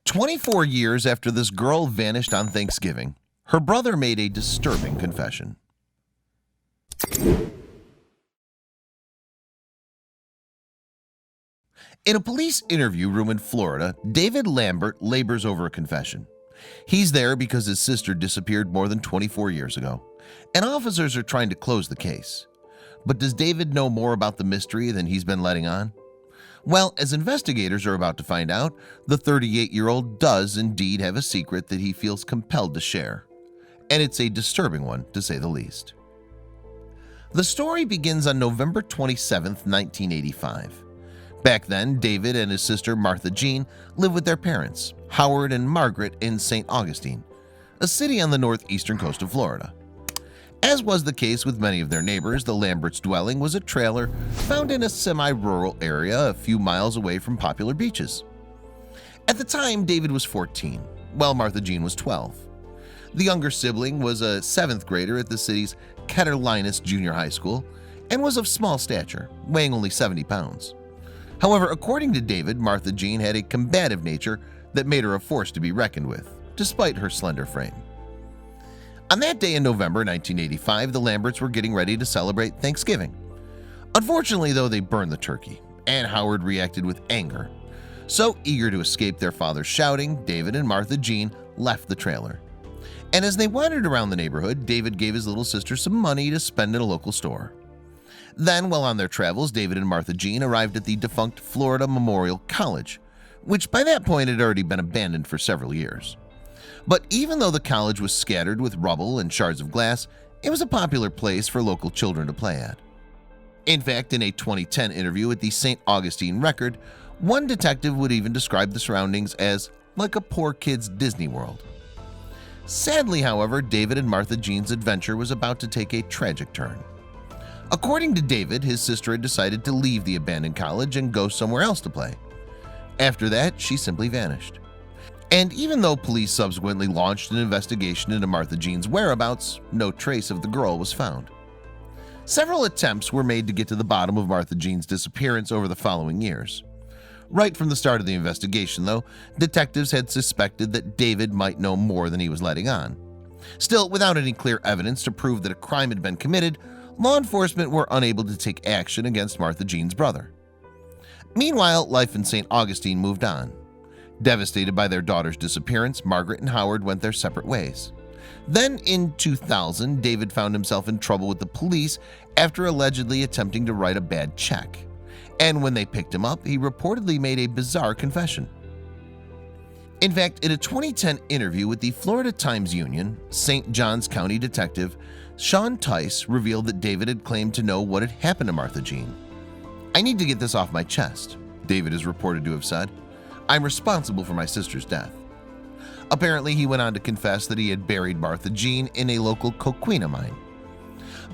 24 years after this girl vanished on Thanksgiving, her brother made a disturbing confession. In a police interview room in Florida, David Lambert labors over a confession. He's there because his sister disappeared more than 24 years ago, and officers are trying to close the case. But does David know more about the mystery than he's been letting on? Well, as investigators are about to find out, the 38-year-old does indeed have a secret that he feels compelled to share. And it's a disturbing one, to say the least. The story begins on November 27, 1985. Back then, David and his sister Martha Jean lived with their parents, Howard and Margaret, in St. Augustine, a city on the northeastern coast of Florida. As was the case with many of their neighbors, the Lamberts' dwelling was a trailer found in a semi-rural area a few miles away from popular beaches. At the time, David was 14, while Martha Jean was 12. The younger sibling was a 7th grader at the city's Linus Junior High School and was of small stature, weighing only 70 pounds. However, according to David, Martha Jean had a combative nature that made her a force to be reckoned with, despite her slender frame. On that day in November 1985, the Lamberts were getting ready to celebrate Thanksgiving. Unfortunately, though, they burned the turkey, and Howard reacted with anger. So, eager to escape their father's shouting, David and Martha Jean left the trailer. And as they wandered around the neighborhood, David gave his little sister some money to spend at a local store. Then, while on their travels, David and Martha Jean arrived at the defunct Florida Memorial College, which by that point had already been abandoned for several years. But even though the college was scattered with rubble and shards of glass, it was a popular place for local children to play at. In fact, in a 2010 interview with the St. Augustine Record, one detective would even describe the surroundings as like a poor kid's Disney World. Sadly, however, David and Martha Jean's adventure was about to take a tragic turn. According to David, his sister had decided to leave the abandoned college and go somewhere else to play. After that, she simply vanished. And even though police subsequently launched an investigation into Martha Jean's whereabouts, no trace of the girl was found. Several attempts were made to get to the bottom of Martha Jean's disappearance over the following years. Right from the start of the investigation, though, detectives had suspected that David might know more than he was letting on. Still, without any clear evidence to prove that a crime had been committed, law enforcement were unable to take action against Martha Jean's brother. Meanwhile, life in St. Augustine moved on. Devastated by their daughter's disappearance, Margaret and Howard went their separate ways. Then, in 2000, David found himself in trouble with the police after allegedly attempting to write a bad check. And when they picked him up, he reportedly made a bizarre confession. In fact, in a 2010 interview with the Florida Times-Union, St. Johns County detective Sean Tice revealed that David had claimed to know what had happened to Martha Jean. "I need to get this off my chest," David is reported to have said. "I'm responsible for my sister's death." Apparently, he went on to confess that he had buried Martha Jean in a local coquina mine.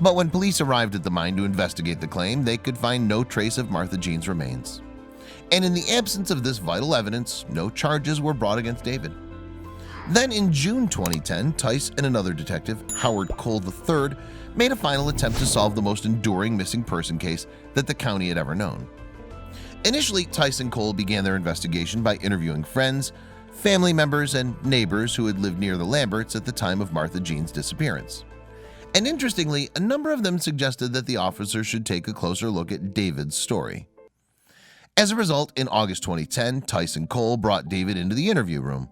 But when police arrived at the mine to investigate the claim, they could find no trace of Martha Jean's remains. And in the absence of this vital evidence, no charges were brought against David. Then in June 2010, Tice and another detective, Howard Cole III, made a final attempt to solve the most enduring missing person case that the county had ever known. Initially, Tice and Cole began their investigation by interviewing friends, family members, and neighbors who had lived near the Lamberts at the time of Martha Jean's disappearance. And interestingly, a number of them suggested that the officers should take a closer look at David's story. As a result, in August 2010, Tice and Cole brought David into the interview room.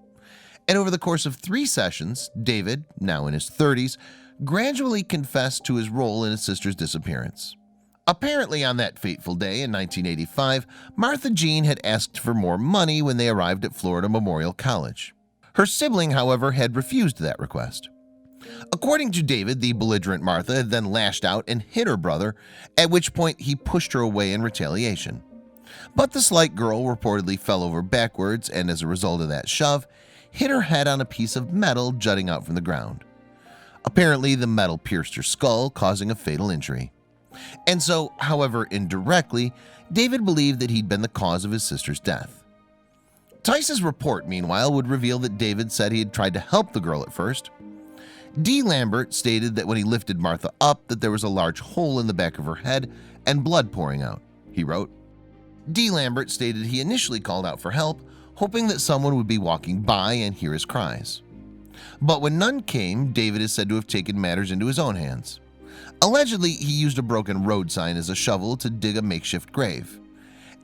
And over the course of 3 sessions, David, now in his 30s, gradually confessed to his role in his sister's disappearance. Apparently, on that fateful day in 1985, Martha Jean had asked for more money when they arrived at Florida Memorial College. Her sibling, however, had refused that request. According to David, the belligerent Martha had then lashed out and hit her brother, at which point he pushed her away in retaliation. But the slight girl reportedly fell over backwards and, as a result of that shove, hit her head on a piece of metal jutting out from the ground. Apparently, the metal pierced her skull, causing a fatal injury. And so, however indirectly, David believed that he'd been the cause of his sister's death. Tice's report, meanwhile, would reveal that David said he had tried to help the girl at first. D. Lambert stated that when he lifted Martha up, that there was a large hole in the back of her head and blood pouring out. He wrote, D. Lambert stated he initially called out for help, hoping that someone would be walking by and hear his cries. But when none came, David is said to have taken matters into his own hands. Allegedly, he used a broken road sign as a shovel to dig a makeshift grave.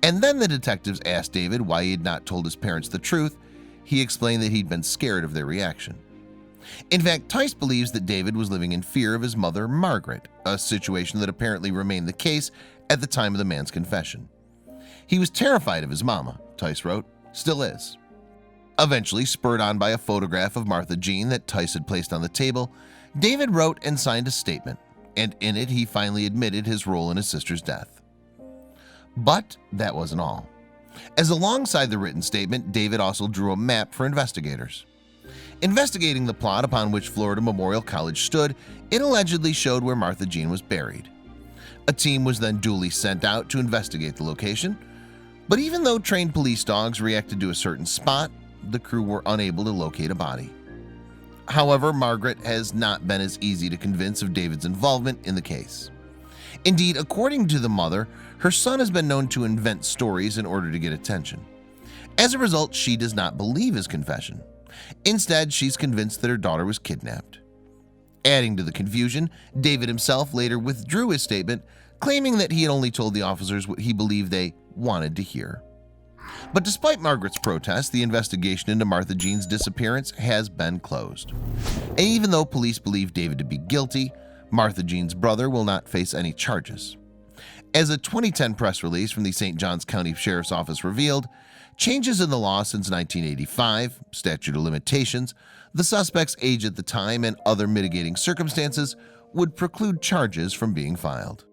And then the detectives asked David why he had not told his parents the truth. He explained that he'd been scared of their reaction. In fact, Tice believes that David was living in fear of his mother, Margaret, a situation that apparently remained the case at the time of the man's confession. He was terrified of his mama, Tice wrote, still is. Eventually, spurred on by a photograph of Martha Jean that Tice had placed on the table, David wrote and signed a statement, and in it he finally admitted his role in his sister's death. But that wasn't all. As alongside the written statement, David also drew a map for investigators. Investigating the plot upon which Florida Memorial College stood, it allegedly showed where Martha Jean was buried. A team was then duly sent out to investigate the location, but even though trained police dogs reacted to a certain spot, the crew were unable to locate a body. However, Margaret has not been as easy to convince of David's involvement in the case. Indeed, according to the mother, her son has been known to invent stories in order to get attention. As a result, she does not believe his confession. Instead, she's convinced that her daughter was kidnapped. Adding to the confusion, David himself later withdrew his statement, claiming that he had only told the officers what he believed they wanted to hear. But despite Margaret's protest, the investigation into Martha Jean's disappearance has been closed. And even though police believe David to be guilty, Martha Jean's brother will not face any charges. As a 2010 press release from the St. Johns County Sheriff's Office revealed, changes in the law since 1985, statute of limitations, the suspect's age at the time, and other mitigating circumstances would preclude charges from being filed.